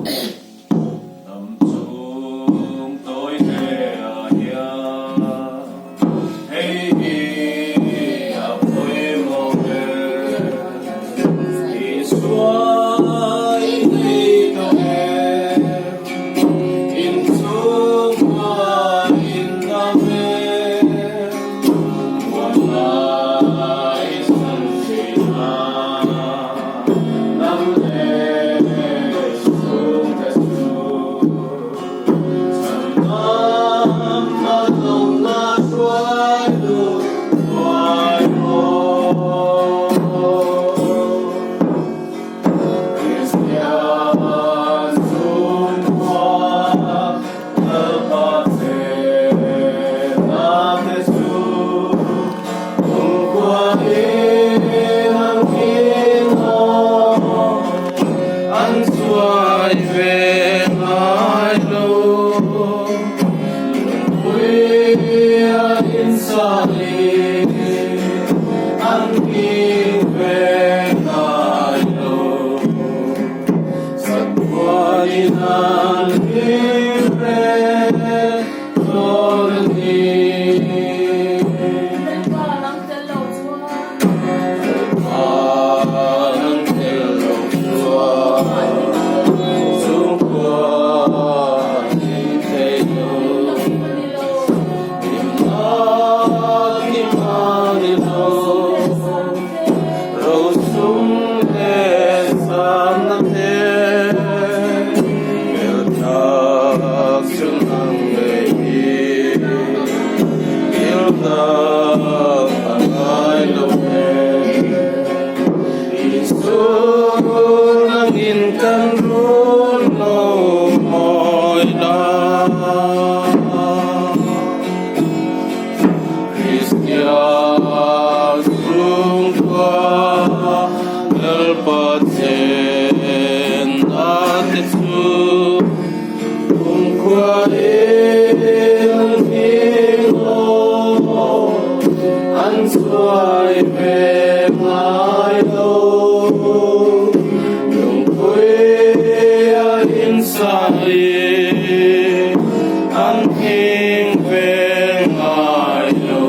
tâm chúng tôi thể hãy ghi ấp với một thì xoay đi trong em in xuống hoa in tâm em một lại sân si ha năm em xuống thật xuống sân năm mà lòng mà xoay được xoay một Cristian xuống hoa lepas na Jesus kung kuain ang hino ang suay venay lo kuya insali ang venay lo sa kuainan libre Lordi Parang dalaw suwan. Parang telong suwan Sungkuan tayo Imanilo Rosum lesan natin Miltak sunang baby Miltak angay lupin Isun ang inkan runo mo'y Cristian sungkwa lalpatsen at Yesus kung kuain ang hino ang suay venay lo yung kuya insali ang venay lo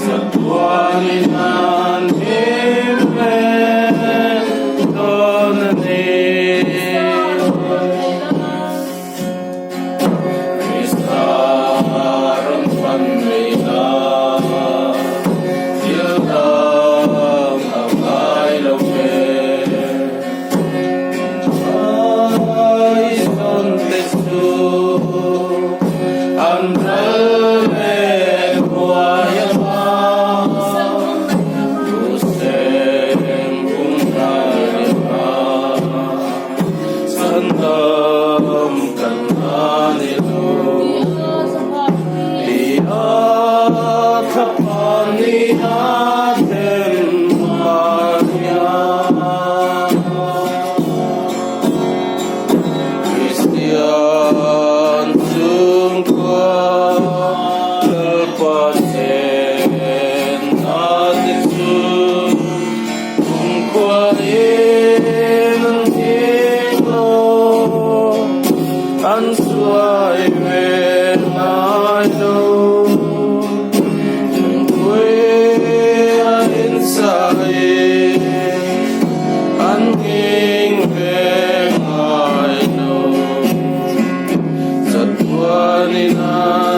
sa tuwalinan himmen donanin Kristaran panrina Yildang ang ailawin Ay kontesto Ang ralmen buhayaman Kusem kung kailan Sandam kananito Lihat kapan lihatin Maria Cristian sungkwa lepasin at Yesus kung kuain ang hino ang suay venay lo yung kuya insali ang venay lo sa tuwalinan